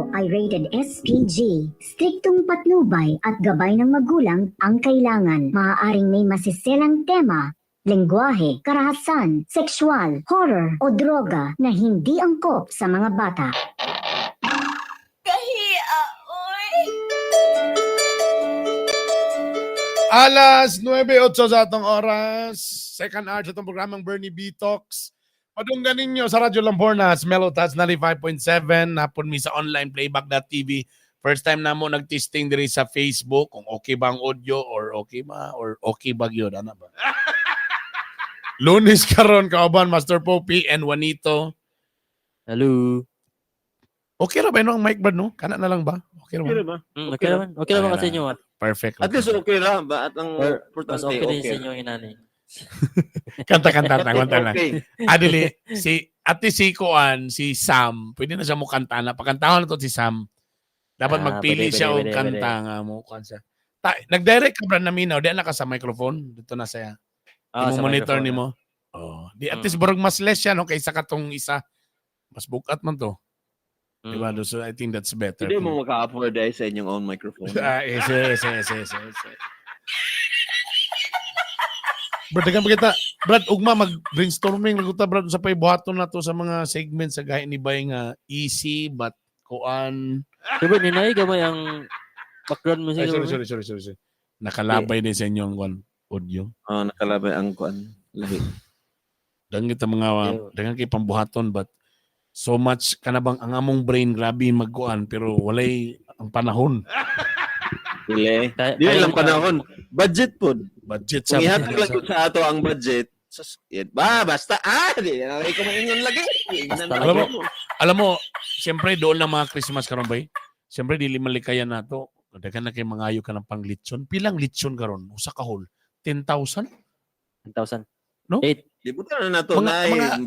ito ay rated SPG. Striktong patnubay at gabay ng magulang ang kailangan. Maaaring may masiselang tema, lengguwahe, karahasan, sexual, horror o droga na hindi angkop sa mga bata. Alas 9:08 sa atong oras. Second hour sa itong programang Bernie B Talks. Padunggan ninyo sa Radyo Lambornas, Mellow Touch 95.7. Napon mi sa online playback.tv. First time na mo nag-testing diri sa Facebook kung okay ba ang audio or okay ba yun. Ano ba? Lunes karon kauban Master Poppy and Juanito. Hello. Okay ra ba yung mic Brad, no? Kana na lang ba? Okay ra Okay ba? ba? Okay naman. Okay naman kasi inyo. Perfect. At least okay lang ba? At ang Mas importante, okay din sa okay. inyo inani. Kanta-kanta na. Okay. Adili, si Kuan, si Sam, pwede na siya mo kanta na. Pagkantahan na to si Sam. Dapat magpili pwede, siya o pwede. kanta nga mo. Kuan siya. Nag-direct ka ba na minaw? Di na ka sa microphone. Dito na siya. Mo monitor ni mo. Oh, di at least burog mas less siya no kaysa katong isa. Mas bukat man to. Diba? So I think that's better. Hindi mo maka-afford dahil sa inyong own microphone. Yes. Brad, dagan pa kita. Brad, ugma mag-brainstorming laguta Brad sa paybuhaton na to sa mga segments sa gahi ni Bay nga easy but kuan. Diba ninay gamay ang background music. Sorry. Nakalabay din sa inyong kuan audio. Nakalabay ang kuan. Lahi. Dagan kita mga dagan kay pambuhaton but so much kanabang ang among brain grabe magkuan pero walay ang panahon. Dili lang panahon. Budget po. Budget sa Kung ihatag lang sa ato ang budget, basta di ko maingon lagi. Alam mo, siyempre doon na mga Christmas karon bay. Siyempre dili malikayan nato. Daghan na kay mangayo ka ng panglitson. Pilang litson karon? Usa ka hole. 10,000? 10,000. No? 8. Libutan na nato na mga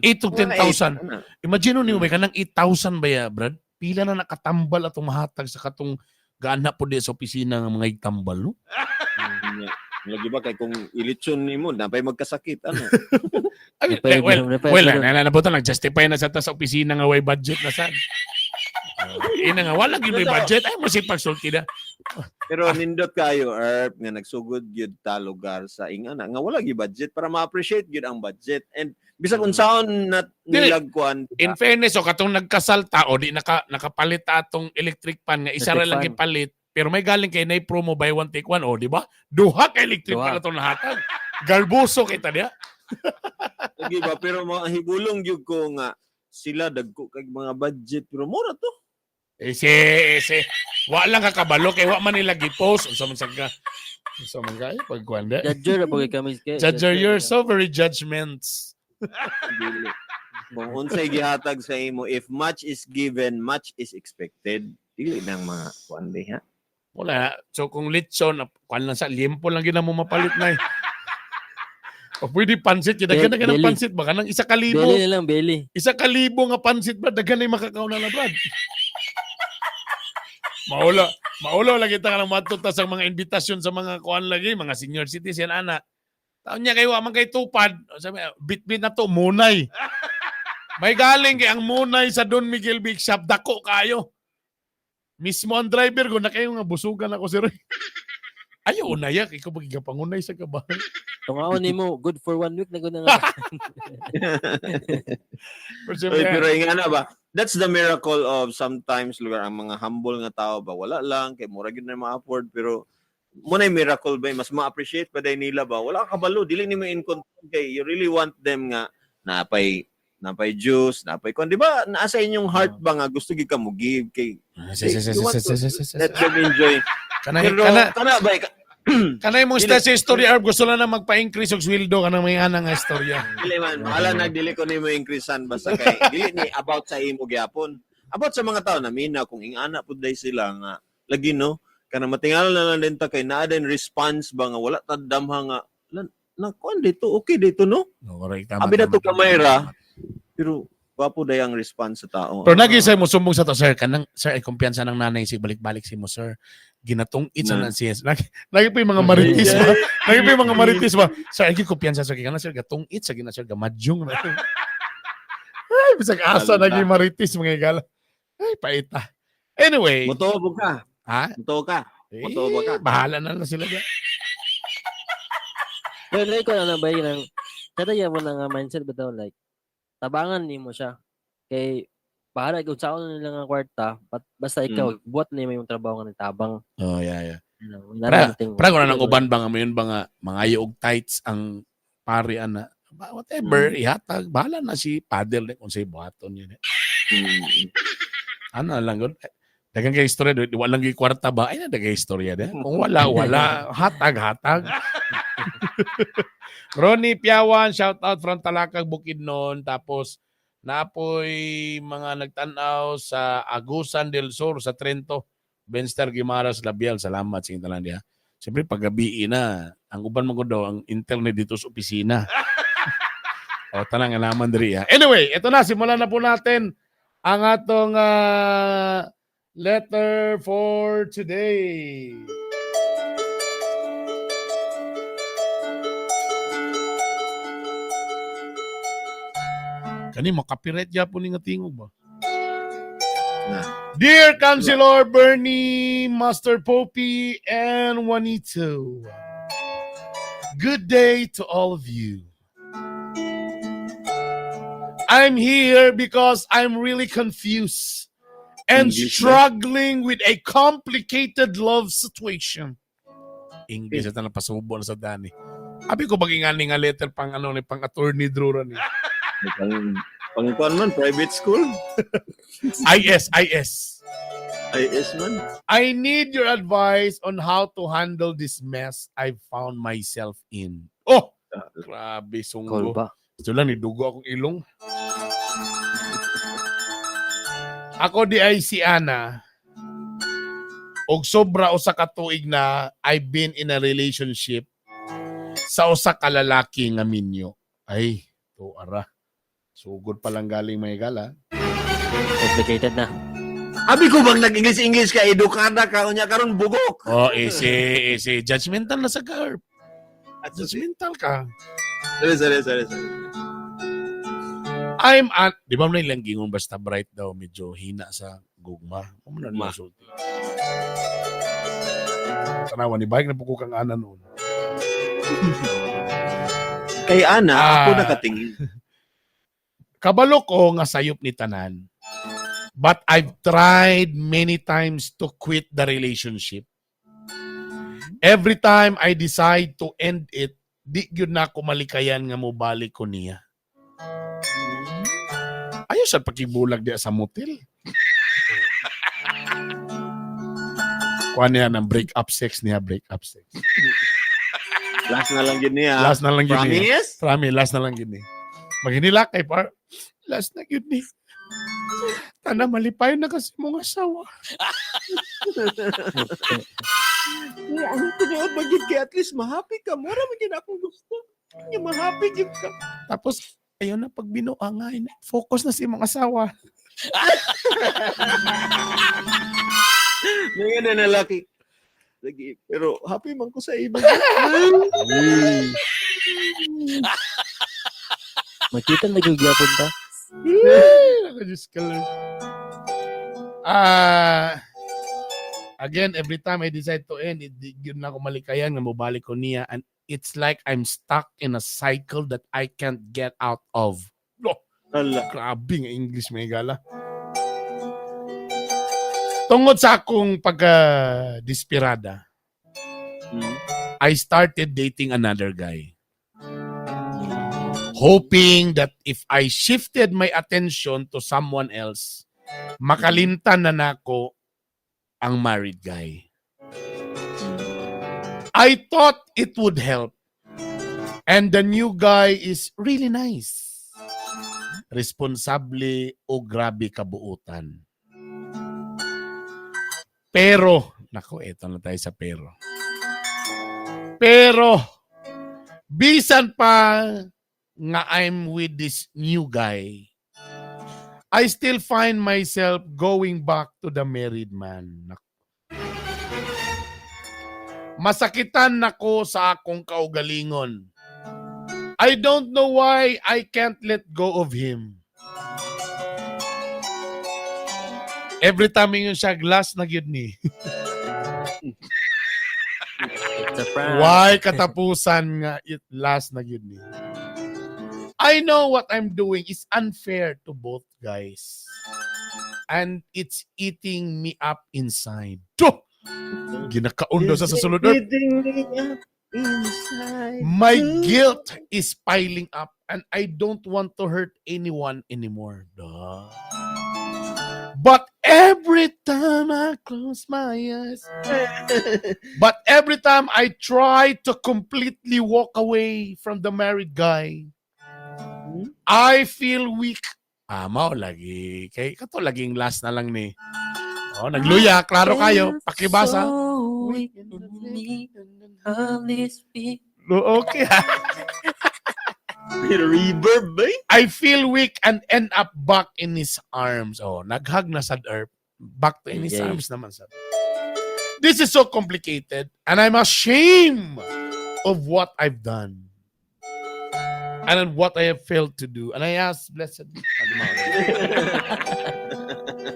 8 to 10,000. Imagine niyo ba kanang 8,000 ba ya, Brad? Pila na nakatambal atong mahatag sa katong gaana po di sa opisina ng mga igtambal, no? Lagi ba kay kung ilitsyon nimo napay magkasakit ano? Nabutan nag-justify na sa opisina nga way budget na sad. Ina nga wala gyud may budget ay mo sipag sulti na. Pero nindot kayo Erp nga nagsugod gyud ta lugar sa ingana nga wala gyud budget para ma-appreciate gyud ang budget and bisag unsaon na nilagkuan. In fairness o katong nagkasalta o di nakapalit ta atong electric fan nga isa ra lang gipalit pero may galing kay nay promo buy one take one o di ba? Duha ka electric fan atong nahatag. Garboso kita diya. Lagi ba pero mga hibulong gyud ko nga sila dagko kay mga budget pero mura to. Wa lang kakabalo kay wa man nila gi-post unsa man sagka. Unsa man kay pagkuanda. Judger po kami. Judger, you're so very judgments. Kung unsay gihatag sa imo, if much is given, much is expected. Dili nang mga kuandi ha. Wala. So kung litson, kuan lang sa limpo lang gina mo mapalit na eh. O pwede pansit, dagan na ng pansit ba kanang 1,000. Beli lang, beli. 1,000 nga pansit ba dagan na makakaon na Brad. Maulaw lagi ta kanang matuta sa mga invitasyon sa mga kuan lagi, mga senior citizen ana. Taon niya kayo man kay tupad, sabi bit na to munay. May galing kay ang munay sa Don Miguel Big Shop dako kayo. Mismo ang driver ko na kayo nga busugan ako sir. Ayaw unaya kay ko pangunay sa kabahan. Tungaon nimo good for 1 week na gud nga. Pero ingana ba? That's the miracle of sometimes lugar ang mga humble nga tao ba wala lang kay mura gyud na ma-afford pero mo na miracle ba mas ma-appreciate pa day nila ba wala ka kabalo dili nimo in control kay you really want them nga napay juice napay kon di ba naa sa inyong heart ba nga gusto gyud ka mo give kay let them enjoy kana ba kanay mong stasyo istorya Arb gusto lang na magpa-increase og sweldo kanang may ana nga istorya. Dili man wala nagdili ko nimo increasean basta kay dili ni about sa imo gyapon about sa mga tao na mina kung ingana pud day sila nga lagi no kana matingal na lang din ta kay naa din response ba nga wala ta damha nga na kuan dito okay dito no correct abi na to kamera pero wapo day ang response sa tao pero nagisay mo sumbong sa to sir kanang sir ay kumpiyansa ng nanay si balik-balik si mo sir ginatong sa nansias lagi pa yung mga maritis ba lagi pa yung mga maritis ba sir ay kumpiyansa sa kana sir gatong sa gina sir gamadyong ay bisag asa naging maritis mga igala Ay, paita. Anyway. Motobo ka. Ha? Motobo ka. Motobo ka. Bahala na lang sila dyan. Pero like ko na ba yun, kataya mo na nga mindset ba daw, like, tabangan ni mo siya. Kay, bahala, kung saan nila nga kwarta, basta ikaw, buhat na yung trabaho nga ng tabang. Oh, yeah. You know, Para ko na nang uban ba nga mayon ba nga mga yung tights ang pari ana. Whatever, ihatag. Bahala na si paddle kung sa buhaton yun. Ano lang gud. Dagang kay istorya, walang kay kwarta ba? Ay na dagang istorya de. Kung wala, hatag. Ronnie Piawan, shout out from Talakag Bukidnon. Tapos napoy mga nagtanaw sa Agusan del Sur sa Trento. Benster Guimaras Labial, salamat sa inyo diha. Siyempre paggabi na, ang uban mo daw ang internet dito sa opisina. O tanang alaman diri ha. Anyway, ito na, simulan na po natin ang atong letter for today. Kani makapiret ya po ni nga tingog ba? Dear Councilor Bernie, Master Poppy, and Juanito, good day to all of you. I'm here because I'm really confused and struggling with a complicated love situation. English at napasubo na sa Dani. Abi ko baging nga letter pang pang attorney Drura ni. Pang man, private school? IS. IS man? I need your advice on how to handle this mess I've found myself in. Oh! Grabe, Call sunggo. ba? Ito lang, nidugo akong ilong. Ako di ay si Ana. Og sobra usa ka tuig na I've been in a relationship sa usa ka lalaki nga minyo. Ay, to ara. Sugod pa lang galing may gala. Complicated na. Abi ko bang nag-English ka, edukada ka, unya karon bugok. Oh, isi. Judgmental na sa garb. Judgmental ka. Sorry. Di ba may lang gingon basta bright daw, medyo hina sa gugma. Kumuna na sulti. Tanawa ni Bayag na po kang ana noon. Kay Ana, ako nakatingin. Kabalo ko nga sayop ni tanan. But I've tried many times to quit the relationship. Every time I decide to end it, di gyud na ako malikayan nga mobalik ko niya. Ayaw siya pakibulag diya sa motel. Kuha niya ng break-up sex niya, break-up sex. Last na lang yun niya. Last na lang yun niya. Promise? Promise, last na lang yun niya. Maghinila kay par. Last na yun niya. Tana malipay na kasi mong asawa. Ang tinood magiging kay at least mahappy ka. Mura magiging akong gusto. Kanya mahappy gid ka. Tapos, ayun na pag binuangay na. Focus na si mong asawa. Ngayon na lalaki. Lagi, pero happy man ko sa iba. Makita na gyapon ta. Diyos ka lang. Again, every time I decide to end, yun na ako malikayan nga mobalik ko niya, and it's like I'm stuck in a cycle that I can't get out of. Oh, grabe nga English may gala. Tungod sa akong pagka-dispirada, I started dating another guy. Hoping that if I shifted my attention to someone else, makalimtan na nako ang married guy. I thought it would help. And the new guy is really nice. Responsable o grabe kabuutan. Pero, nako, eto na tayo sa pero. Pero, bisan pa nga I'm with this new guy, I still find myself going back to the married man. Masakitan nako sa akong kaugalingon. I don't know why I can't let go of him. Every time yun siya, glass na yun ni. It's a prank. Why katapusan nga it last na yun ni. I know what I'm doing is unfair to both guys. And it's eating me up inside. Tuh! Ginakaundo sa sulod. My guilt is piling up and I don't want to hurt anyone anymore. Duh. But every time I close my eyes, but every time I try to completely walk away from the married guy, I feel weak. Mao lagi. Kay kato laging last na lang ni. Oh, nagluya, klaro kayo. Pakibasa. So weak in me, of this feet. Okay. May reverb ba? I feel weak and end up back in his arms. Oh, naghag na sad Earth. Back to in his Yay. arms naman sad. This is so complicated and I'm ashamed of what I've done. And what I have failed to do. And I ask, blessed be.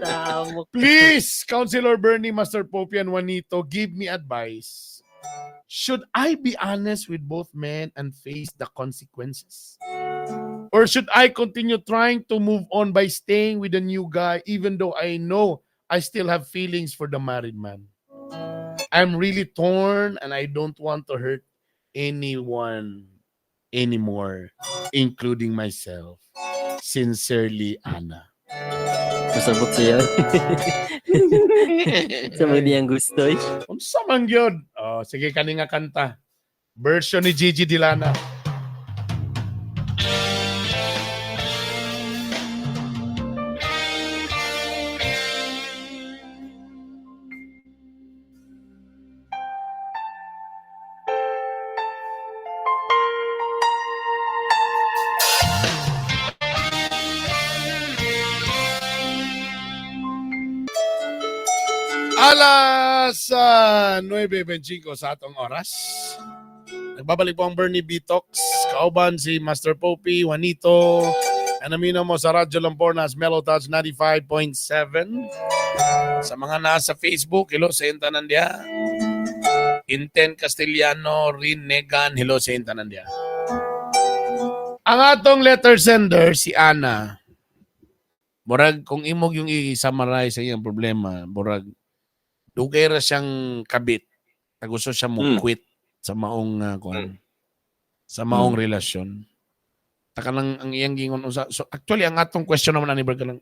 Tamok. Please, Counselor Bernie, Master Pope, and Juanito, give me advice. Should I be honest with both men and face the consequences? Or should I continue trying to move on by staying with the new guy even though I know I still have feelings for the married man? I'm really torn and I don't want to hurt anyone anymore, including myself. Sincerely, Anna. Masabot siya. Sa mga niyang gusto. Unsa man gyud? Oh, sige kani nga kanta. Version ni Gigi Dilana. Alas 9:25 sa atong oras. Nagbabalik po ang Bernie B-Talks. Kauban si Master Poppy, Juanito. Anamino mo sa Radyo Lampornas, Mellow Touch 95.7. Sa mga nasa Facebook, hello sa Intanandia. Inten Castellano, Rin Negan, hello sa Intanandia. Ang atong letter sender, si Ana. Murag, kung imog yung i-summarize sa iyang problema, murag, dugay ra siyang kabit. Gusto siya mo quit sa maong sa maong relasyon. Taka lang ang iyang gingon unsa. So actually ang atong question naman ani Berga lang.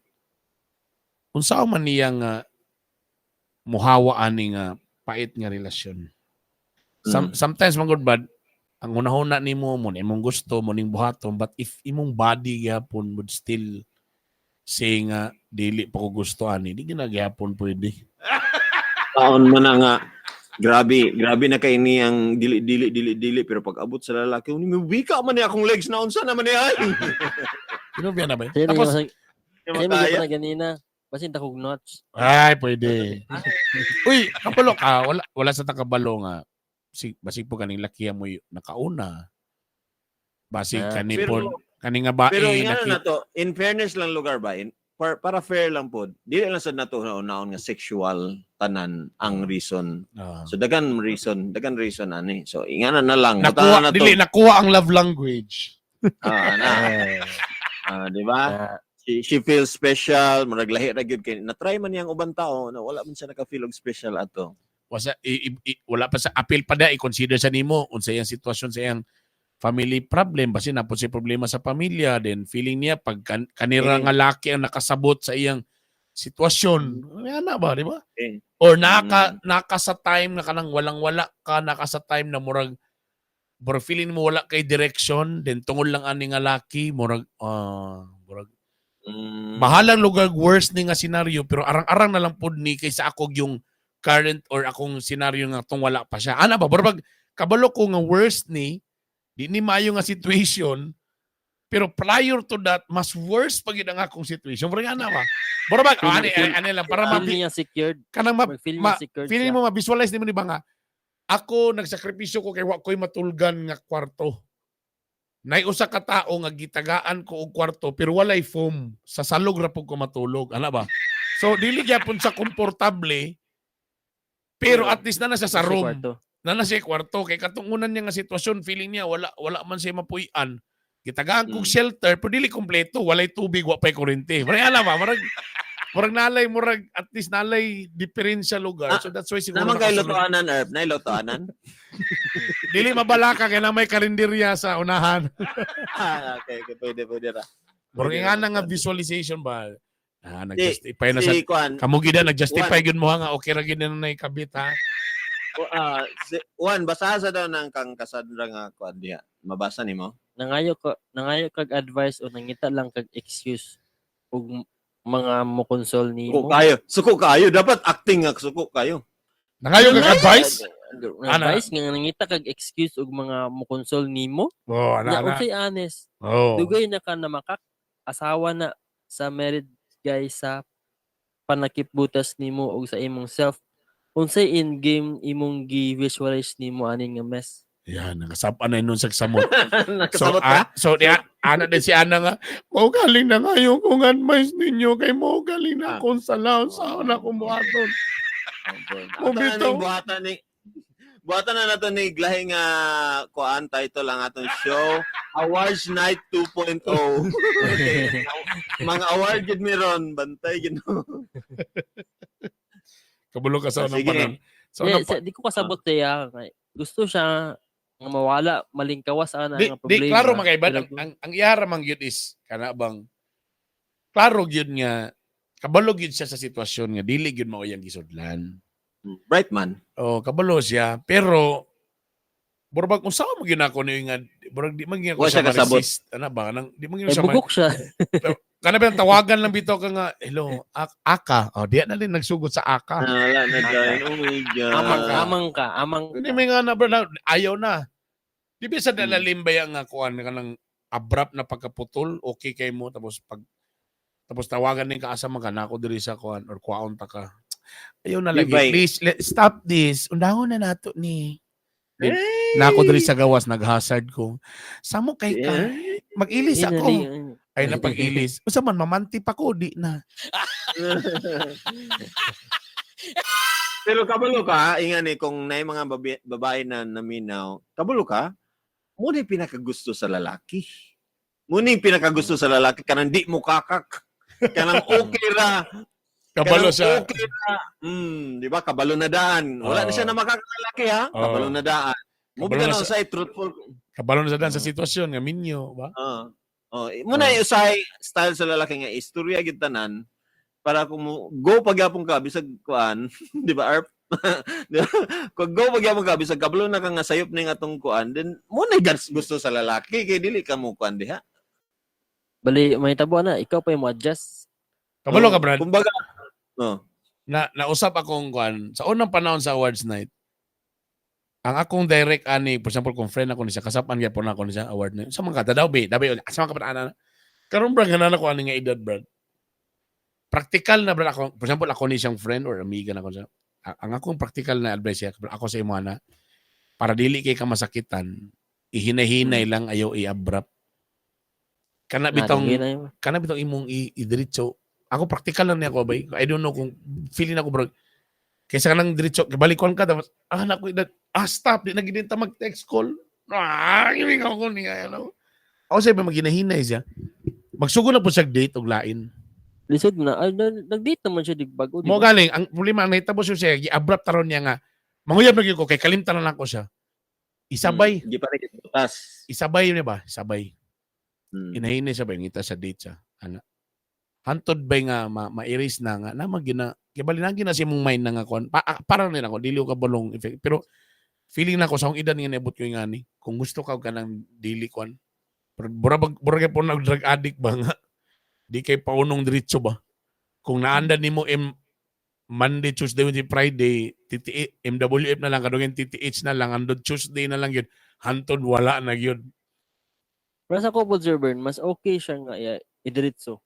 Unsa man niyang muhawa ani nga pait nga relasyon. Sometimes man good bad ang hunahuna nimo mo imong gusto mo ning buhaton but if imong body gyapon would still say nga dili pa ko gusto ani di ginagyapon pwede. Taon man na nga. Grabe na kay ni ang dili pero pag abot sa lalaki, wika man ni akong legs na unsa naman ni ay. Kinubya na ba? Siya Tapos may pa na ganina. Basin takog notch. ay pwede. Uy, kapalo ka wala sa takabalo nga. Basig po kaning lakiya mo nakauna. Basig kani po kani nga ba Pero ingano na to, in fairness lang lugar ba, para fair lang po, dili lang sad nato naon nga sexual tanan ang reason. So dagan reason ani. So ingana na lang nakuha, na to. dili nakuha ang love language. Di ba? She feels special, murag lahi ra gyud kay na-try man yang ubang tao na wala man siya naka-feel og special ato. Wala pa sa appeal pa da i-consider sa nimo unsa yang sitwasyon sa iyang family problem basi na po si problema sa pamilya then feeling niya pag kanira nga laki ang nakasabot sa iyang sitwasyon ana ba di ba or naka sa time na kanang walang-wala ka naka sa time na murag feeling mo wala kay direction then tungod lang ani nga laki murag bahalang lugar worst ni nga senaryo pero arang-arang na lang pod ni kaysa ako yung current or akong senaryo nga tong wala pa siya ana ba murag kabalo ko nga worst ni di ni maayo nga situation pero prior to that mas worse pag ang akong situation pero nga ba borobag ani lang para Feeling niya secured. kanang Feeling mo ma-visualize nimo ni ba nga ako nagsakripisyo ko kay wa ko'y matulgan nga kwarto nay usa ka tawo nga gitagaan ko og kwarto pero walay foam sa salog ra pug ko matulog ana ba So dili gyapon sa komportable pero at least na siya sa room. Kwarto. Na siya kwarto kay katungunan niya nga sitwasyon feeling niya wala man siya mapuy-an. Gitagaan kog shelter pero dili kompleto, walay tubig, wa pay kuryente. Murag alam ba, murag nalay murag at least nalay diferensya lugar. So that's why siguro Naman kayo nakasulod. lutoanan, Erp. Na lutoanan. Dili mabalaka kay na may karinderya sa unahan. Okay. Pwede ra. Murag nga nga visualization ba? Nag-justify na sa Si Kwan, kamugida nag-justify gyud mo nga okay ra gyud na naikabit ha. Juan, basaha daw ng kang Cassandra nga Kwan diha. Mabasa nimo? Nangayo kag advice o nangita lang kag excuse ug mga mo console nimo. Suko kayo. Dapat acting nga suko kayo. Nangayo kag advice? Advice nga nangita kag excuse ug mga mo console nimo. Oh, Na ana. unsay honest. Oh. Dugay na ka na makak asawa na sa married guy sa panakipbutas nimo ug sa imong self. Unsay in game imong gi-visualize nimo aning nga mess. Yan, nakasapa na nun sa samot. Nakasabot ka? Ana din si Ana nga, mo galing na ngayon kung advice ninyo kay mo galing na akong salaw sa una kong buhaton. Buhatan na nato ni Glahing kuan title ang atong show, Awards Night 2.0. Mga award gid meron, bantay gid. Kabulo ka sa unang Sige. panon. Sa unang Di ko kasabot siya. Gusto siya nga mawala malingkawas ana Di nga problema. klaro magkaiba Pero ang iyara man gyud is kana bang klaro gyud nga kabalo gyud siya sa sitwasyon nga dili gyud mao iyang gisudlan. Bright man. Oh, kabalo siya pero burag kung saan mo ginako niyo nga burag di man ginako Wa siya kasabot. ma-resist. Ano ba nang di man ginako siya bugok siya. kana ba tawagan lang bitaw ka nga hello Aka. Oh, diya na din nagsugod sa Aka. Wala na dyan. Oh my God. Amang Hindi may nga na bro, ayaw na. Di ba sa dalalim ba yung kuan ka ng abrupt na pagkaputol, okay kay mo, tapos tawagan ni kaasama ka na ako diri sa kuan or kuaon ta ka. Ayaw na lagi. Di ba- Please, stop this. Undahon na nato ni. Na ako diri sa gawas, nag-hazard ko. Samo kay ka. Mag-ilis ako. Ay napag-ilis. Usa man, mamanti pa ko, di na. Pero kabalo ka, ingan kung na mga babae na naminaw, kabalo ka, muna yung pinakagusto sa lalaki. Muna yung pinakagusto sa lalaki, kanang di mo kakak. Kanang okay ra. Kabalo Kanang siya. Okay ra. Di ba? Kabalo na daan. Wala na siya na makakalaki ha. Kabalo na daan. Mo Kabalo bigyan na na usay truthful. Kabalo na sa dan sa sitwasyon nga minyo, ba? Muna yung usay style sa lalaki nga istorya gid tanan para kung go pagyapon ka bisag kuan, di ba Arp? Kung go pagyapon ka bisag kabalo na ka nga sayop ning atong kuan, then muna gusto sa lalaki kay dili ka mo kuan diha. Bali may tabo na ikaw pa mo adjust. Kabalo ka, Brad. Kumbaga, Nausap akong kuan sa unang panahon sa awards night. Ang akong direct ani, for example, kung friend ako ni siya, kasapan niya po na ako ni siya award na yun. Sa mga kata daw, dabi, sa mga kapataanan. Karoon, Brad, ganana ko ani nga edad, Brad. Practical na, Brad, ako, for example, ako ni siyang friend or amiga na ko siya. Ang akong practical na advice siya, ako sa imo na, para dili kay ka masakitan, ihinay-hinay lang, ayaw i-abrupt. Kana bitong imong i-diretso. Ako practical lang niya ako, bay. I don't know kung feeling ako, bro. Kaysa ka nang diretso, balikon ka, tapos, naku, stop, di na ginita mag-text call. Giming ako niya, ano. Ako sa'yo, maginahinay siya. Magsugo na po siya date o lain. Lisod na. Nag-date naman siya digbago. Mo galing, ang problema, ang nahitabo siya, i-abrupt taron niya nga, manguyab na ko, kay kalimtan na ako siya. Isabay. Di pa rin tutas. Isabay niya ba? Isabay. Inahinay siya ba? Ngita sa date siya. Hantod ba nga ma-erase na nga na magina kibalinagi na si mong mind na nga kon para rin ako dili ko kabalong effect pero feeling na ko sa akong edad nga naabot ko nga ni kung gusto ka nang dili kon burag po nag drug addict ba nga di kay paunong diretso ba kung naanda nimo Monday, Tuesday, Wednesday, Friday MWF na lang kadungin TTH na lang andod Tuesday na lang yun hantod wala na yun. Para sa couple observer, mas okay siya nga idiretso.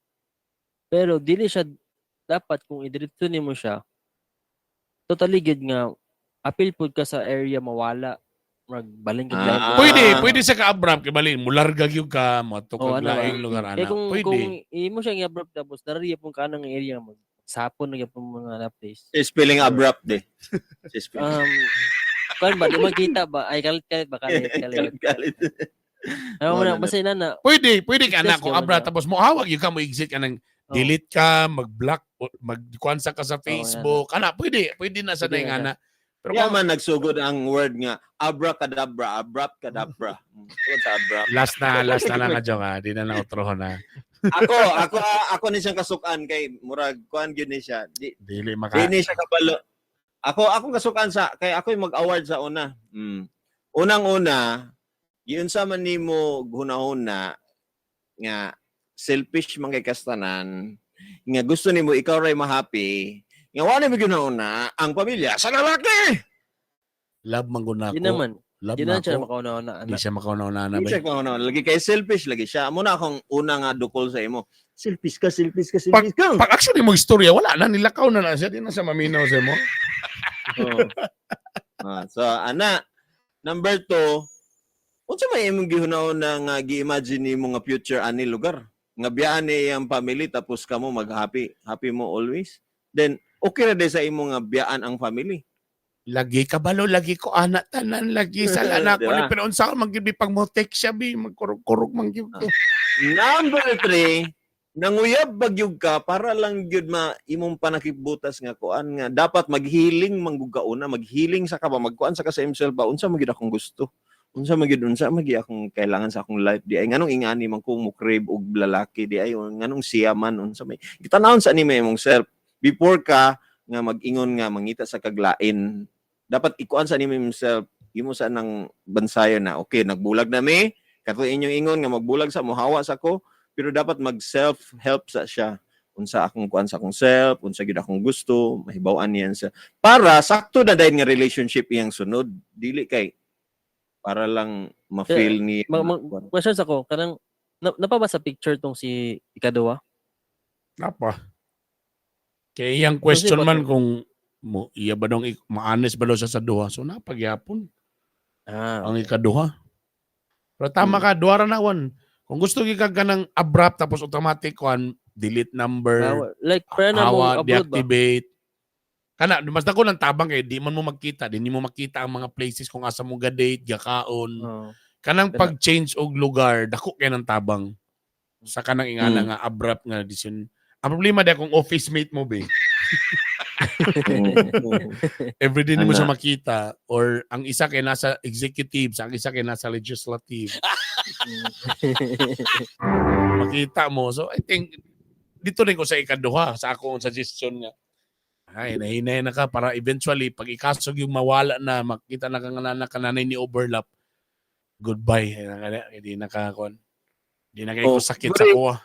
Pero dili siya dapat kung idiretso nimo siya. Totally good nga appeal pud ka sa area mawala magbaling ka Pwede sa ka-abram kay balin mularga gyud ka mo to kag laing lugar ana. Kung Pwede. kung imo siya i-abrupt tapos narariya pong kanang area sapon na gyapon mga na place. Spelling abrupt eh. Um, kan ba di magkita ba ay kalit ba kalit. Galit. Ano Wala na na. basta na Pwede ka na Success kung ka abra ba? tapos mo hawag yung ka mo exit ka ng oh, delete ka, mag-block, mag-kuansa ka sa yan Facebook. Ana, pwede na sa Pwede na na. Pero Kaya kung man nagsugod ang word nga abracadabra, abrupt kadabra. Tungkol sa abrupt. last na lang na joke ha. Di na utrohon na. Ako ni siyang kasukan kay murag kuan gyud ni siya. Di Dili maka ni siya kabalo. Akong kasukan sa kay ako yung mag-award sa una. Unang-una, yun sa man nimo hunahuna nga selfish man kay kastanan nga gusto nimo ikaw ray ma-happy nga wala mo ginauna ang pamilya sa lalaki. love man gud di nako. naman. Love Di na na siya ako. makauna-una Di anak. siya makauna na Hindi ba? siya kung ano, lagi kay selfish lagi siya. Muna akong una nga dukol sa imo. Selfish ka. Pag actually mo istorya wala na nilakaw na siya di na siya maminaw sa mo. Oh. So, ana, number 2, unsa may imong gihunaw na nga gi-imagine nimo nga future ani lugar? Nga biyaan ni ang family tapos kamo mag-happy. Happy mo always. Then, okay na din sa imo nga biyaan ang family. Lagi kabalo, lagi ko anak tanan, lagi sala na ko. Diba? Pero unsa ko maggibi pag mo text siya bi, magkurog-kurog man gyud ko. Number 3, nanguyab bagyog ka para lang gyud ma imong panakibutas nga kuan nga dapat maghealing manggugauna, maghealing sa ka ba magkuan sa ka sa himself ba unsa magyud akong gusto. Unsa magi akong kailangan sa akong life di ay nganong ingani man ko mo crave og lalaki di ay nganong siya man unsa may gitanawon sa anime imong self before ka nga mag-ingon nga mangita sa kaglain dapat ikuan sa anime himself imo sa nang bansayo na okay nagbulag na mi kato inyong ingon nga magbulag sa mohawa sa ko pero dapat mag self help sa siya unsa akong kuan sa akong self unsa gyud akong gusto mahibaw-an niyan sa para sakto na dayon nga relationship iyang sunod dili kay para lang ma-feel ni Questions ako, kanang napaba sa picture tong si ikaduha? Napa. Kaya iyang question Kasi man kung mo iya ba dong ma-honest ba daw siya sa duha. So napagyapon ang ikaduha. Pero tama ka, duha ra nawan. Kung gusto gyud ka ng abrupt tapos automatic one delete number, like, para na mo hawa, abroad ba? deactivate. Kana, mas dako ng tabang kay di man mo makita, di mo makita ang mga places kung asa mo ga-date, gakaon. Kanang Pero- pag-change og lugar, dako kay ng tabang. Sa kanang ingana nga abrupt nga decision. Ang problema di kung office mate mo be. Everyday ni mo siya makita or ang isa kay nasa executive, ang isa kay nasa legislative. Makita mo. So I think dito rin ko sa ikaduha sa akong suggestion nga. Ay, nahinay na ka para eventually pag ikasog yung mawala na makita na kang kananay ni overlap. Goodbye. Hindi na kakon. Hindi na kayo sakit sa kuha.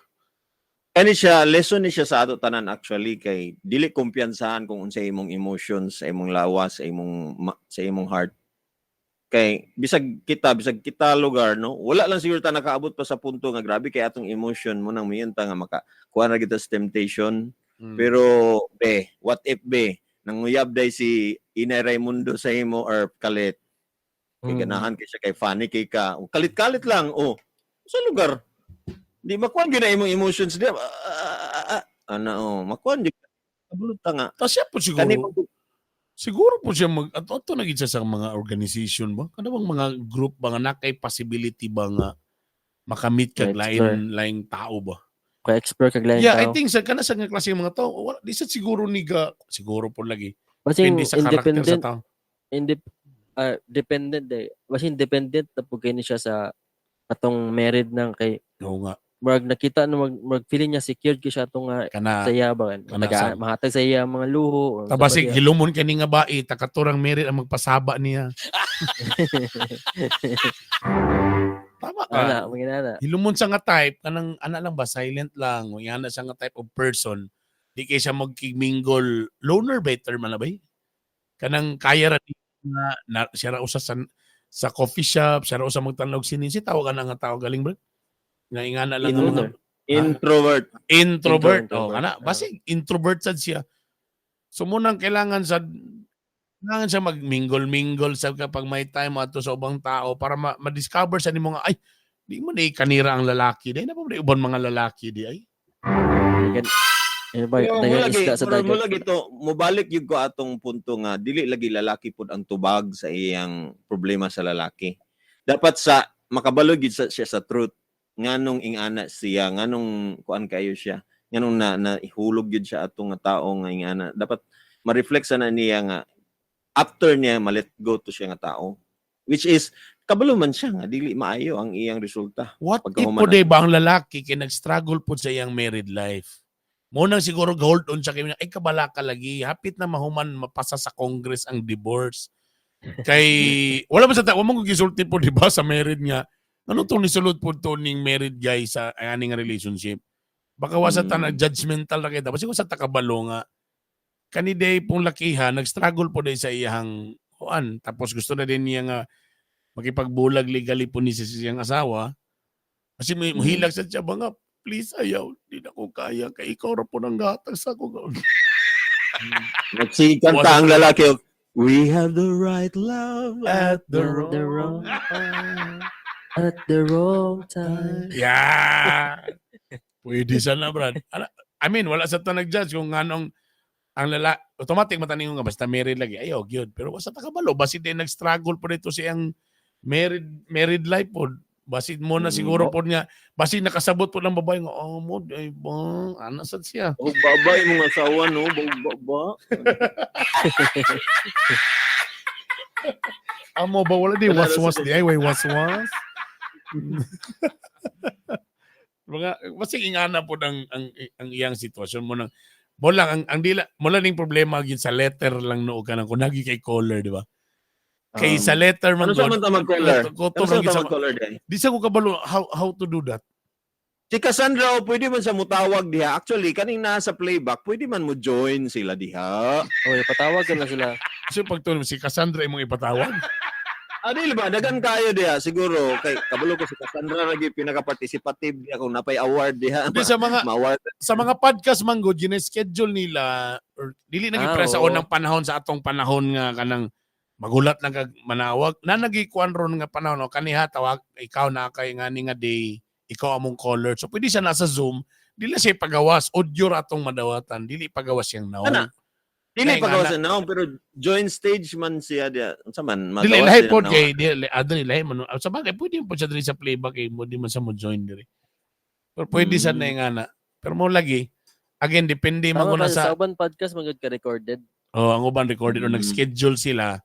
Ani siya, lesson ni siya sa ato tanan actually kay dili kumpiyansahan kung unsa imong emotions, sa imong lawas, sa imong heart. Kay bisag kita lugar no, wala lang siguro ta nakaabot pa sa punto nga grabe kay atong emotion mo nang miyenta nga makakuha na kita sa temptation. Pero what if nanguyab day si Inay Raimundo sa imo or kalit. Kay ganahan kay siya kay funny kay ka. Kalit-kalit lang sa lugar. Di makuan gyud na imong emotions di. Makuan gyud. Kabulot ta nga. Tapos siya po siguro po siya ato naging siya sa mga organization ba? Kada bang mga group ba nga nakay possibility ba nga makamit kag lain tao ba? Kaya explore kag lain Yeah, tao. I think sa kana sa nga klase mga tao, wala di sa siguro siguro po lagi. Kasi Depende sa karakter sa tao. Dependent Kasi independent na po kayo siya sa atong married nang kay Oo nga. Marag nakita na mag-feeling niya secured siya atong Kana saya ba mahatag sa iya mga luho. tabasig hilumon kani nga bae takaturang merit ang magpasaba niya. Tama ka. Ana. Hilumon sa nga type kanang lang ba silent lang, o yan sa nga type of person. Di kay siya magkimingle loner better man na ba? Kanang kaya ra na siya ra usa sa coffee shop, siya ra usa magtanong sinisi tawag ka nga tao galing bro. Nga ingana lang ang mga introvert. Oh, ana basig introvert sad siya. So munang kailangan siya mag-mingle sa kapag may time ato sa ubang tao para ma-discover sa nimo nga ay di mo na kanira ang lalaki di na po uban mga lalaki di ay. Pero Daghang isda sa pero dagat. mulagi to, mobalik yun ko atong punto nga dili lagi lalaki pud ang tubag sa iyang problema sa lalaki. Dapat sa makabalo gid siya sa truth nganong ingana siya, nganong kuan kayo siya, nganong na ihulog gid siya atong nga tao nga ingana. Dapat ma-reflect sa na niya nga after niya ma-let go to siya nga tao. Which is kabalo man siya nga dili maayo ang iyang resulta. What if Pagkahuman po day ba ang lalaki kay nag-struggle po sa iyang married life? Munang siguro hold on siya kay ay kabala ka lagi, hapit na mahuman mapasa sa Congress ang divorce. Kay wala ba sa wala mo gisulti po di ba sa married nga. Ano tong nisulod po to ning married guy sa aning relationship? Baka wasa ta na judgmental na kita. Basta sa takabalo nga kani day pong lakiha nag-struggle po day sa iyang kuan tapos gusto na din niya nga makipagbulag legally po ni sa siyang asawa. Kasi may hilag sa siya mga please ayaw, di na ko kaya kay ikaw ra po nang gatas ako. Nagsikan ta ang lalaki. We have the right love at the The wrong wrong time. At the wrong time. Yeah. Pwede sana, Brad. I mean, wala sa ta nag-judge kung anong ang automatic mataning nga basta married lagi. Ayaw, gyud. Pero wasa ta kabalo, basi din nag-struggle po dito siyang married life po. Basi mo na siguro po niya, basi nakasabot po ng babae nga, oh mo, ay ba, anasad siya. Oh, babay mga asawa, no? Baba. Amo ba wala di was-was di ay way was-was. Mga basta ingana po ang iyang sitwasyon mo nang mo lang ang dila mo lang ning problema gyud sa letter lang noo kanang kunagi kay caller di ba? Kay sa letter man Ano sa man ta mag-caller? Kuto Ano sa man gyud ta sa mag-caller din? di sa ko kabalo how to do that. Si Cassandra, pwede man sa mutawag diha. Actually, kaning nasa playback, pwede man mo join sila diha. Oy, patawag ka na sila. Kasi pagtulong si Cassandra imong ipatawag. Dili ba? Dagan kayo diha. Siguro, kay kabalo ko si Cassandra lagi pinaka-participative diha kung napay award diha. Di sa mga Ma-award. sa mga podcast man go gine-schedule nila or dili na gipre sa oo. unang panahon sa atong panahon nga kanang magulat lang kag manawag na nagikuan ron nga panahon no kaniha tawag ikaw na kay ngani nga day ikaw among caller so pwede siya nasa Zoom dili siya pagawas audio ratong madawatan dili pagawas yang naong Ana? Dili Kay pa nga gawasan na, pero join stage man siya diha. Unsa man dili magawas lahi din pod ang kay dili adri lahi man sa bagay pwede po siya diri sa playback kay mo di man sa mo join diri pero pwede sa na nga na pero mo lagi again depende man Tama na ka sa sa uban podcast magud ka recorded. ang uban recorded o nag-schedule sila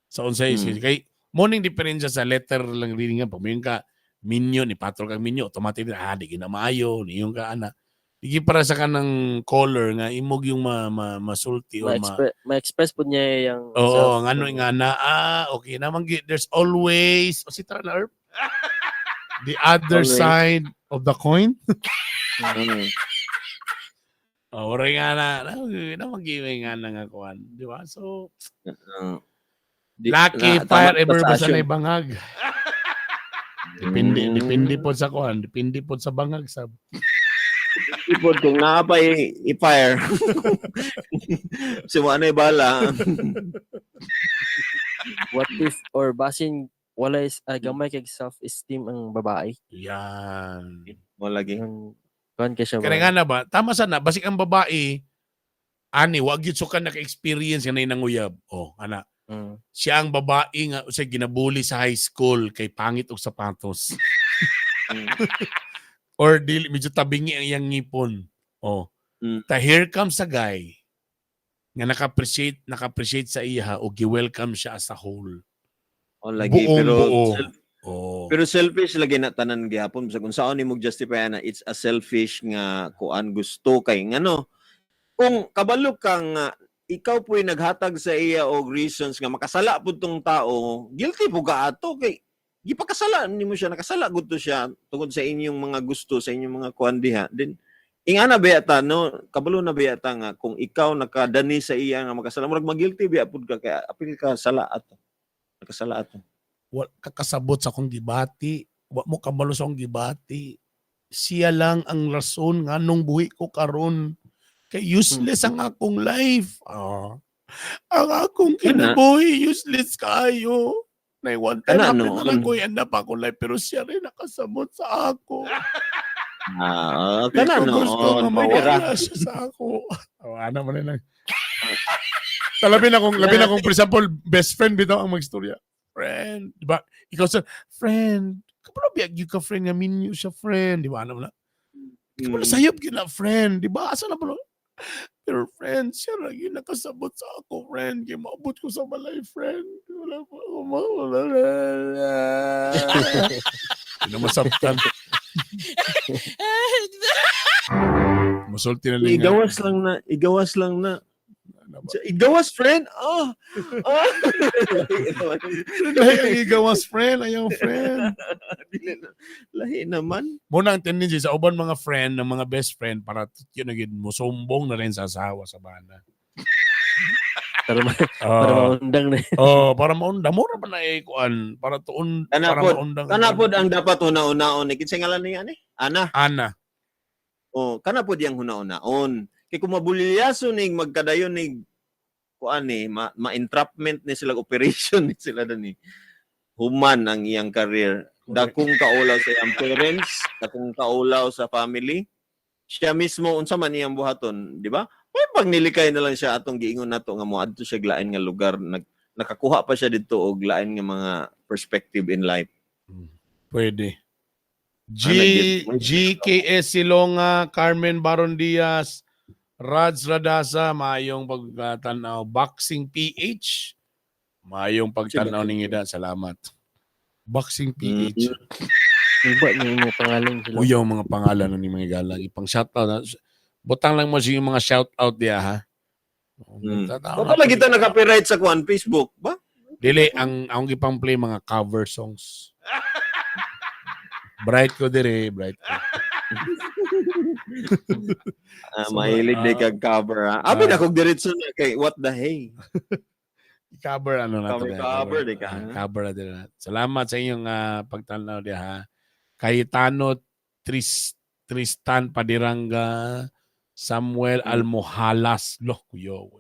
sa unsay kay morning diferensya sa letter lang reading nga pag mayon ka minyo ni patro kag minyo automatic di gina maayo niyon ka ana digi para sa kanang caller nga imog yung masulti o Ma-express po niya yung oo ngano nga na okay naman there's always o si Tara na Herb? The other Always. side of the coin Mm. oray nga na mag-iway nga na nga kuan di ba so lucky fire ever ba sa nay bangag depende po sa kuan depende po sa bangag sab Ipod kung nakapay i-fire. Si Wanay bala. What if or basin wala is gamay kay self-esteem ang babae. yan Mo lagi. Kuan kay siya. kaya nga na ba tama sana basik ang babae ani wag gyud sukan naka-experience nga nanguyab oh ana siya ang babae nga usay ginabuli sa high school kay pangit og sapatos or dili medyo tabingi ang iyang ngipon oh here comes a guy nga naka-appreciate sa iya o gi-welcome siya as a whole O lagi buo pero selfish lagi na tanan gyapon sa kung saan nimo justify na it's a selfish nga kuan gusto kay ngano kung kabalo kang ikaw po'y naghatag sa iya og reasons nga makasala pud tong tao guilty po ka ato kay gipakasala nimo siya nakasala gud to siya tungod sa inyong mga gusto sa inyong mga kuan diha then ingana biyata no kabalo na biyata nga kung ikaw nakadani sa iya nga makasala murag magilty biya pud ka kay apil ka sala ato nakasala ato wa kakasabot sa akong gibati wa mo kabalo sa akong gibati siya lang ang rason nga nung buhi ko karon kay useless ang akong life ang akong kinabuhi useless kayo na one time Kana, happy no? na lang ko yan na pa akong life pero siya rin nakasabot sa ako Kana Hindi ko gusto noon. nga Pwede ra. mawala siya sa ako. Ano mo na lang. Labi na kung, for example, best friend bitaw ang magstorya. Friend, di ba? Ikaw sa, friend, kapag biyag yung ka friend, nga minyo siya friend, di ba? Ano mo na? Kapag sayop yun na friend, di ba? Asa na ba? Pero friend, siya lagi nakasabot sa ako, friend. Kaya maabot ko sa balay, friend. Wala pa ako mawala. Hindi na masabtan. Masulti na lang. Igawas lang na. Igawas, friend? Lahi ang igawas, friend. Ayaw, friend. Lahi naman. Muna ang tendency sa uban mga friend, ng mga best friend, para yun agad mo, sumbong na rin sa asawa sa bana. Para maundang na. Para maundang. Mura pa na ikuan. Para tuon, para maundang. Kanapod ang dapat huna-unaon. Kinsay ngalan niya ni? Ana. Kanapod yang huna-unaon. Kaya kung mabulyaso ning magkadayon ning kuan ni ma-entrapment ni sila operation ni sila ni human ang iyang career. Dakong kaulaw sa iyang parents, dakong kaulaw sa family. Siya mismo unsa man iyang buhaton, di ba? May pag nilikay na lang siya atong giingon nato nga moadto siya lain nga lugar, nakakuha pa siya didto og lain nga mga perspective in life. Pwede. GKS Silonga, Carmen Baron Diaz, Rads Radasa, maayong pagtanaw. Boxing PH, maayong pagtanaw ng ida. Salamat. Boxing PH. Iba niyo mga pangalan sila. Uyaw mga pangalan ni mga galang. Ipang shoutout. Butang lang mo siya yung mga shoutout diya, ha? Ba't lagi tayo naka-copyright sa kuan Facebook, ba? Dili, ang ipang play mga cover songs. Bright ko dire, bright ko. Mahilig di kag cover, ha? Abi na kog diretso na kay what the hey. Cover ano na Cover di ka. Cover na din. Salamat sa inyong pagtanaw di, ha. Cayetano Tristan Padiranga, Samuel Almohalas, kuyo.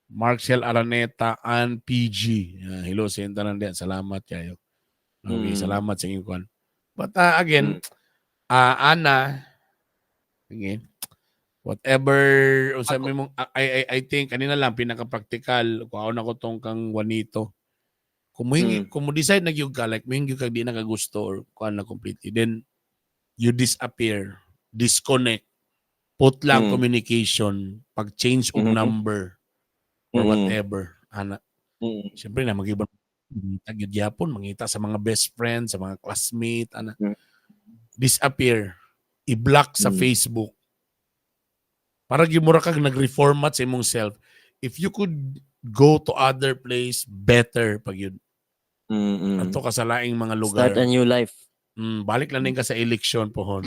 Marcel Araneta and PG. Hello sa inyo lang din. Salamat kayo. Okay, salamat sa inyong kwan. But again, Ana, again, whatever, sabi mo, I think, kanina lang, pinaka-practical, kung ako tong kang Juanito, kung mo decide na yung ka, like, may yung ka di nakagusto, or kung na completely, then, you disappear, disconnect, put lang communication, pag-change of number, or whatever, Ana. Siyempre na, mag-ibang Yapon, mangita sa mga best friends, sa mga classmate, disappear, i-block sa Facebook. Para gimura kag nag-reformat sa imong self. If you could go to other place, better pag yun. Ato ka sa laing mga lugar. Start a new life. Balik lang din ka sa eleksyon pohon.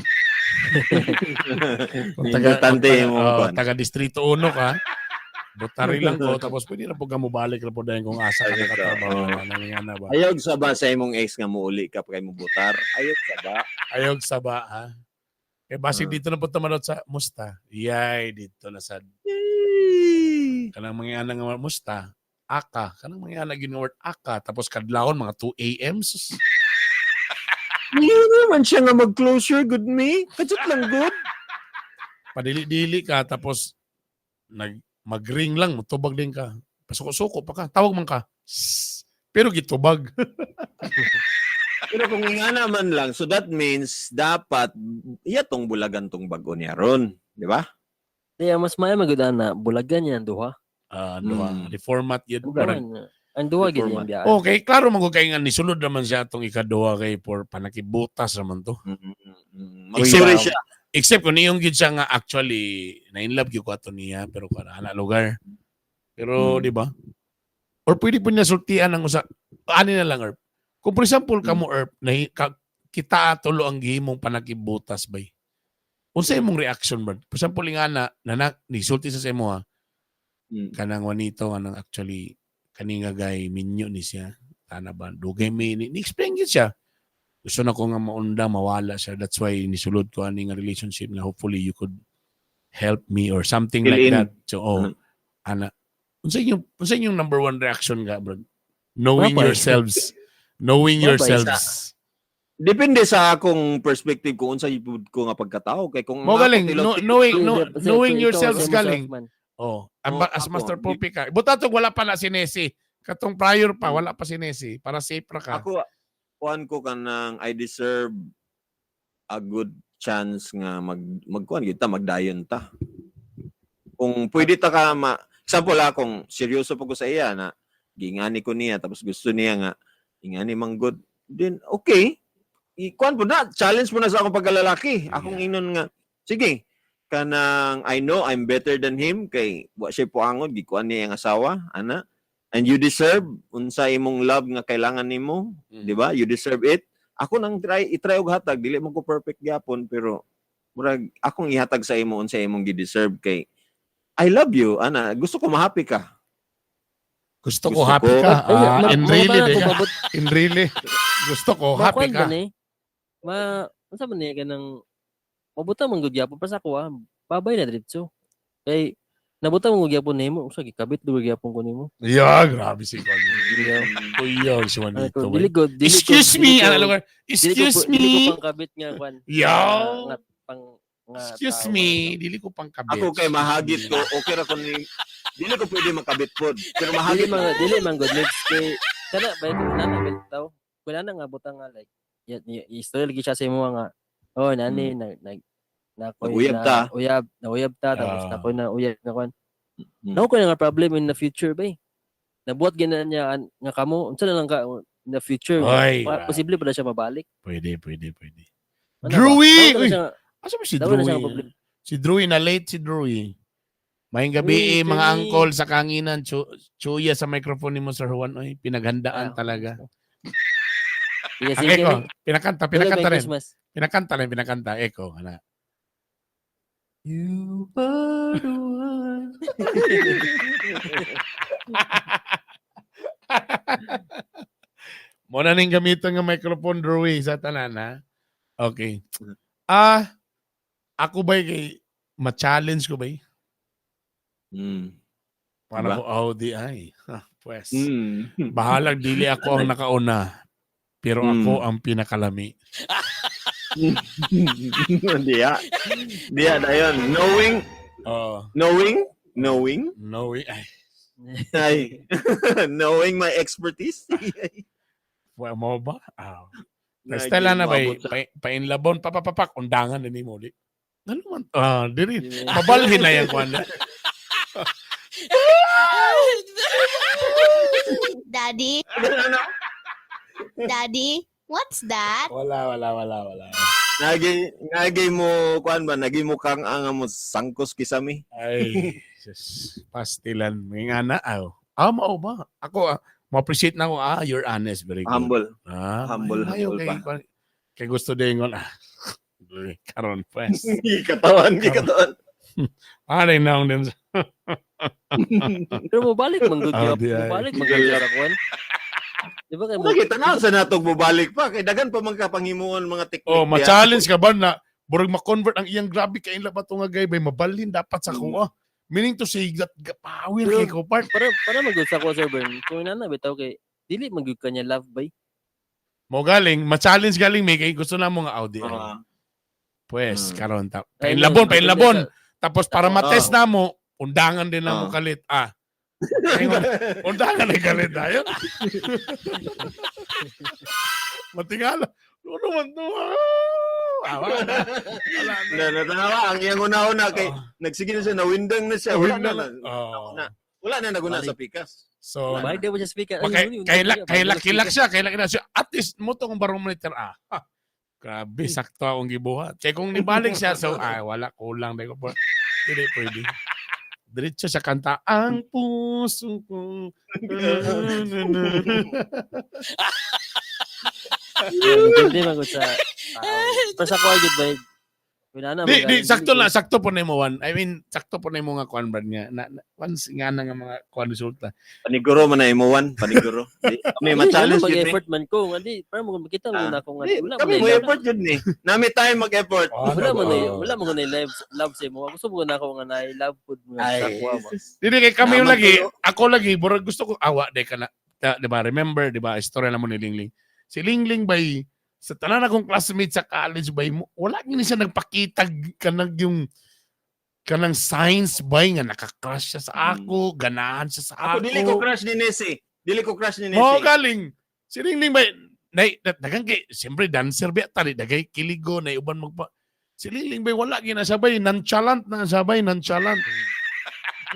Taga Distrito 1 ka, butari lang ko, tapos pwede na po ka mo balik na po dahil kung asa ka nakatrabaho. Ayog sa ba sa imong ex nga muuli ka pa kay mo butar? Ayog sa ba, ha? Basig dito na po tamanot sa musta. Yay, dito na sa kanang mga anang nga musta. Aka. Kanang mga anang ginaward aka. Tapos kadlawon, mga 2 a.m. Hindi naman siya nga mag-closure, good me. Kajut lang good. Padili-dili ka, tapos mag-ring lang, tubag din ka. Pasuko-suko pa ka. Tawag man ka. Pero gitubag. Pero kung nga naman lang, so that means dapat iyatong bulagan tong bago niya ron. Di ba? Kaya mas maya magudan na bulagan yan, duha. Reformat yun. Ang duha gid yan biya. Okay, klaro man ko kay nga nisulod naman siya atong ikaduha kay for panakibutas naman to. Except kung niyong gid siya nga actually na-inlove gyud ko ato niya pero para ana lugar. Pero di ba? Or pwede po niya sultian ang usa. Ani na lang, Erp. Kung for example kamo, Erp, kita tulo ang gihimong panakibutas bay. Unsa imong reaction ba? For example nga na nisulti sa imo, ha. Kanang Juanito anang actually kaninga gay minyo ni siya. Tana ba? Dugay ni-explain gid siya. Gusto na ko nga maunda, mawala siya. That's why nisulod ko ani nga relationship na hopefully you could help me or something like that. So, ana. Unsa yung number one reaction ga, bro? Knowing yourselves. Depende sa akong perspective kung unsa yun ko nga pagkatao kay kung Mo ako galing, tilaw- knowing Ito, yourself si galing. Musaf man. Oh, Oh, as ako, Master Poppy ka. Butatog wala pa na si Nessie. Katong prior pa, wala pa si Nessie. Para safe ra ka. ako kuan ko kanang I deserve a good chance nga magkuan kita magdayon ta. Kung pwede ta ka example kung seryoso pa ko sa iya na gingani ko niya tapos gusto niya nga ingani mang good then okay. Kuan po na challenge mo na sa akong pagkalalaki. Akong inon nga sige kanang I know I'm better than him kay wa siya puangod gikuan niya ang asawa ana and you deserve unsa imong love nga kailangan nimo, di ba? You deserve it. Ako nang i-try og hatag dili man ko perfect gyapon pero murag akong ihatag sa imo unsa imong gi-deserve kay I love you ana gusto ko ma-happy ka. Gusto ko Gusto happy ko. ka. Ay, In really, mababa di ko, ka. mabut- In really. Gusto ko happy Makuan ka. ba ni? Unsa man ni kanang mabuta man gud gyapon pa sa ako babay na diretso. Kay nabuta man gud gyapon nimo, usa gikabit dugo gyapon ko nimo. Yeah, grabe si Kanye. Kuya, si Ano Juanito. ko, dili ko, Excuse me, ano lugar? Dili Excuse ko me. pang kabit nga kwan. Yo. Nga pang nga Excuse tao, me. Dili ko pang kabit. Ako kay mahagit ko okay ra ko ni dili ko pwede makabit pod pero mahagit Dili man good lips kay kana ba ko nana bitaw. Kuna na nga butang nga like istorya lagi siya sa imo nga oh nani na Nag-uyab ta. Uyab ta tapos Ah. ako na uyab na kwan. Hmm. Naku ko nga problem in the future ba. Nabuhat gina niya nga kamo unsa na lang ka in the future. Oy, Posible pa na siya mabalik. Pwede. Ano ba? Drewy! Naku na Uy, siya- asa ba si Daw na siya ang Drewy? problema. Si Drewy na late si Drewy. Maying gabi Uy, mga Drewy. angkol sa kanginan. Chuya sa microphone ni mo, Sir Juan. Oy, pinaghandaan Ah, talaga. Yes, Ang Echo, pinakanta rin. Pinakanta. Echo, ana. You are the one. Muna ning gamiton ng microphone, Drewy, sa tanan, ha? Okay. Ako ba kay ma-challenge ko ba? Mm. Para Diba? ko Audi ay. Pues, Mm. bahalag dili ako ang nakauna. Pero ako ang pinakalami. Diya. Diya dayon. Knowing No way. Ay, ay knowing my expertise. well, mo ba? Stella na ba? Painlabon, papapak, undangan din mo. Ano man? Diri. Mabalhin na yan, Juan. Daddy? Daddy? What's that? Wala. Nagay mo kuan ba nagay mo kang ang mo sangkos kisami. Ay, just pastilan. May nga na, mao ba? Ako, ma-appreciate na ako, you're honest, very good. Humble. Humble Humble pa. Kay gusto din ko, karon pues. Gikatawan. Paano na akong din. Pero mabalik man gud Ah, gyapon. di ay. Mabalik man gud gyapon kwan. Di ba kay mo? Kita na sa natog bubalik pa kay dagan pa man ka panghimuon mga technique. Oh, ma-challenge ka ba na burag ma-convert ang iyang grabe kay ila ba to nga gay bay mabalhin dapat sa kuha. Meaning to say that pawir kay ko part. Para man gud sa ko Sir Bern. Kung nana bitaw kay dili man gud kanya love bay. Mo galing, ma-challenge galing may kay gusto na mo nga Audi. Ah. Pues karon ta. Ay, Painlabon. Tapos para ma-test Ah. na mo, undangan din na mo kalit. Undangan na kalit tayo. Matingala. Ano man to? Wala na. Natanawa ang iyang una-una kay nagsige na siya nawindang na siya. Wala na. Wala na naguna sa pikas. So, Balik daw siya speaker. kay laki-lak siya. At least mo tong barometer. Grabe, sakto akong gibuhat. Kaya kung nibalik siya, so, wala, kulang. Hindi pwede. Diretso sa kanta, ang puso ko. Hindi man gud sa para sa ko gud bay. Pinana Di, sakto po na mo one. I mean, sakto po na mo nga kuan brad nga. Once nga na nga mga kuan resulta. Paniguro man na imuwan, paniguro. Kami ma-challenge yun eh. effort man ko. Hindi para mo makita mo na ako nga wala Kami mo effort yun eh. Nami tayo mag-effort. wala mo na love sa mo. Gusto mo na ako nga na love food mo sa kuha mo. Dili kay kami Naman lagi, kayo. ako lagi, burag gusto ko awa de ka na. Di ba? Remember, di ba? Istorya na mo ni Lingling. Si Lingling bay sa tanan akong classmate sa college bay mo, wala gini siya nagpakita kanang signs bay nga nakakrush siya sa ako, ganahan siya sa Ako ako. dili ko crush ni Nessie. Dili ko crush ni Mo Nessie. galing. Siningning bay dagang kay siyempre dancer ba tali dagay kiligo na uban magpa. Siningning bay wala gina sabay nonchalant na sabay nonchalant.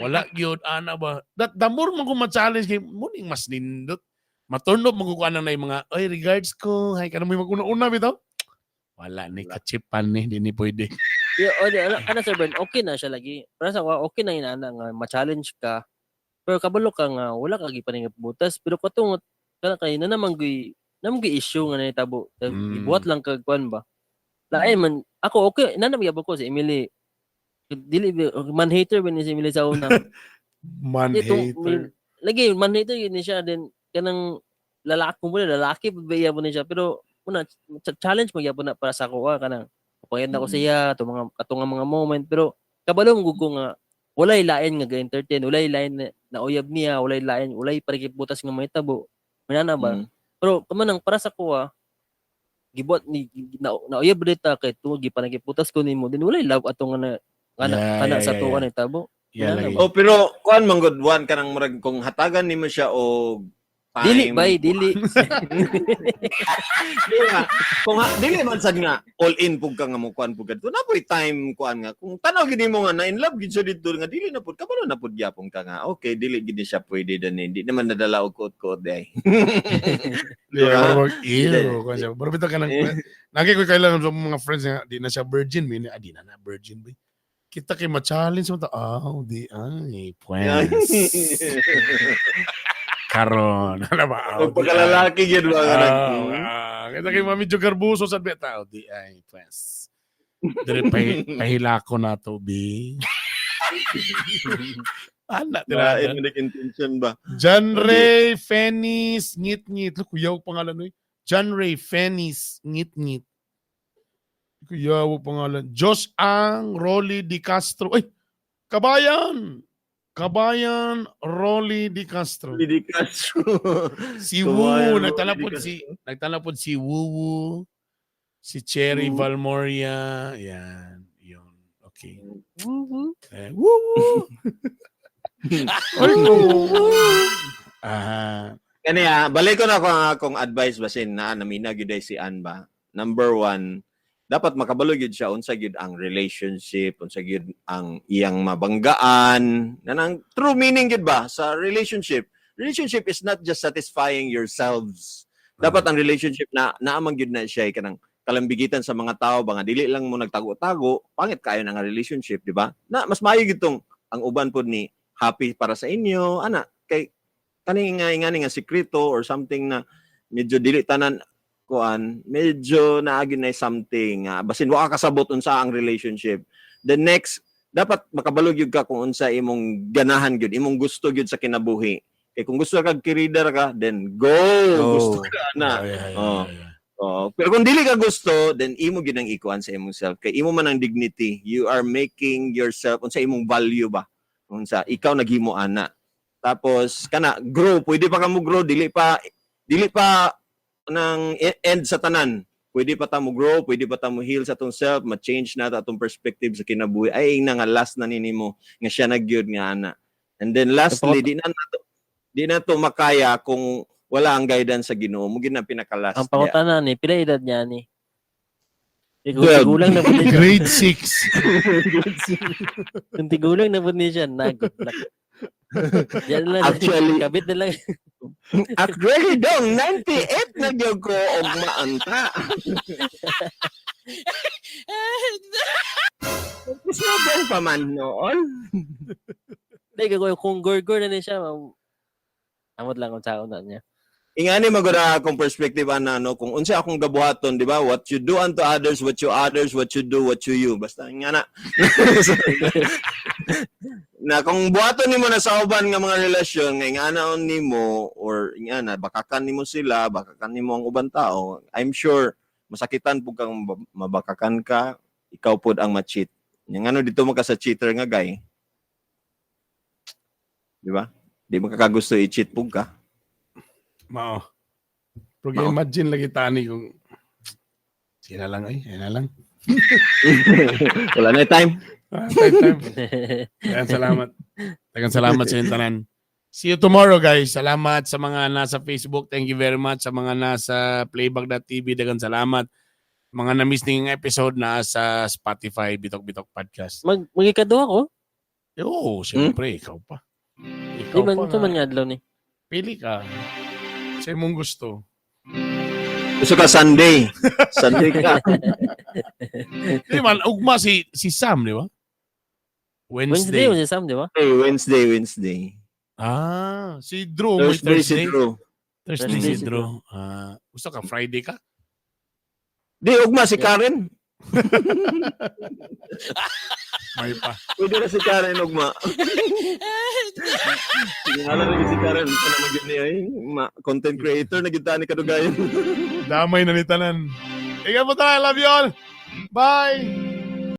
Wala gyud ana ba. The more mo ko ma-challenge kay muning mas nindot. Maturnop mo ko anang na mga oy regards ko. Hay kanang may maguna-una bitaw. Wala ni kachipan ni di ni pwede. Ano Sir Bern, okay na siya lagi. Para sa ako, okay na inana nga ma-challenge ka. Pero kabalo ka nga wala ka gipaning butas pero katong kana kay na naman gyud issue nga nahitabo. Ibuhat lang kag kuan ba. Lain man ako okay nanamiyab ko si Emily. Dili man hater ba ni si Emily sa una. Man hater. Lagi man hater yun siya din kanang lalaki ba iya mo siya pero una challenge magyapon na para sa ako kanang pagyan ako siya atong mga moment pero kabalo mo ko nga walay lain nga ga-entertain walay lain na uyab niya walay parikip butas nga mahitabo manana ba pero kamanang para sa ko gibot ni na uyab dita kay tuwa gipanagip butas ko nimo din walay love atong kana sa tuwa ni tabo Oh, pero kuan man good one kanang murag kung hatagan nimo siya og dili bay dili dili man sad nga all in pug ka nga mo kuan pug kadto na poy time kuan nga kung tanaw gid mo nga na in love gid siya dito nga dili na pud kabalo na pud gyapon ka nga okay dili gid siya pwede dan hindi naman nadala og kot day Iro ko siya. Pero bitaw ka nang nagi ko kailangan sa mga friends nga di na siya virgin mi di na virgin ba. Kita kay ma-challenge mo ta. Di ay pues. Karon, ano ba? pagkalalaki gid ba Kita kay Mami Jogarbuso sa beta. Di ay pues. Dire pahilako na to bi. Anak tira. intention ba John Ray Fennis ngit-ngit. Kuyaw pangalan no. John Ray Fennis ngit-ngit. Kuyaw pangalan. Josh Ang Rolly Di Castro. Ay, Kabayan Rolly Di Castro. Di Castro Si Kabayan Wu, Rolly nagtalapod si Wu, si Cherry Wu. Valmoria, yan, yun. Okay. Wu. Kaniya, balik ko na akong advice basin na namina gyud si Ann ba. Number 1, dapat makabalo gyud siya unsa gyud ang relationship, unsa gyud ang iyang mabanggaan. Nanang true meaning gyud ba sa relationship. Relationship is not just satisfying yourselves. Dapat ang relationship na naamang gyud na siya kanang kalambigitan sa mga tao ba nga dili lang mo nagtago-tago, pangit kayo nga relationship, di ba? Na mas maayo gyud tong ang uban pod ni happy para sa inyo, ana kay kaning nga sekreto or something na medyo dili tanan kuan, medyo naagi na something basin wa ka kasabot unsa ang relationship. The next dapat makabalog gyud ka kung unsa imong ganahan gyud, imong gusto gyud sa kinabuhi. Kay kung gusto ka career ka, then go. Gusto ka na. Pero kung dili ka gusto, then imo gyud ang ikuan sa imong self. Kay imo man ang dignity. You are making yourself unsa imong value ba? Unsa ikaw naghimo ana. Tapos kana grow, pwede pa ka mo grow, dili pa nang end sa tanan. Pwede pa ta mo grow, pwede pa ta mo heal sa atong self, ma-change na ta atong perspective sa kinabuhi. Ay na nga last na ninimo nga siya nagyud nga ana. And then lastly, di na to makaya kung wala ang guidance sa Ginoo. Mo gid na pinaka-last. ang pangutanan ni pila edad niya ni Twelve. tigulang na pud niya Grade 6. kung tigulang na pud niya good luck yan lang Actually- kabit na lang Actually dong 98 na gyud ko og maanta. Gusto ba pa man noon? Dahil kung gorgor na niya siya, amot lang kung saan na niya. Ingani magura akong perspective ana no kung unsa akong gabuhaton, di ba? What you do unto others, what you do, what you. Basta ingana. Na kung buhaton nimo na sa uban nga mga relasyon nga inganaon nimo or ingana bakakan nimo sila, bakakan nimo ang ubang tao, I'm sure masakitan pug kang mabakakan ka, ikaw pud ang ma-cheat. Yang ano dito mo ka sa cheater nga guy. Di ba? Di mo kakagusto i-cheat pug ka. Mao. Pero imagine lagi tani kung Sige na lang ay. Yan na lang. Wala na time. Time. Dagan salamat. Dagan salamat sa inyong tanan. See you tomorrow, guys. Salamat sa mga nasa Facebook. Thank you very much. Sa mga nasa Playback.tv, dagan salamat. Mga na-miss ng episode na sa Spotify, Bitok-Bitok Podcast. Magikado ako. Oo, siyempre, ikaw pa. Ikaw Di man, pa ito man nga. nga adlaw ni. Pili ka. Sa mong gusto. Gusto ka Sunday. Sunday ka. Di man, ugma si Sam, di ba? Wednesday, Wednesday. Wednesday, Sam, di ba? Hey, Wednesday. Ah, si Drew. May Thursday si Thursday. Drew. Thursday Thursday si si Drew. Ah, gusto ka Friday ka? Di, ugma si Karen. May pa. Pwede na si Karen, ugma. Tingala na si Karen. Ito na magiging niya content creator na gitani kadugayan. Damay na ni tanan. Ikaw po tayo. Love you all. Bye.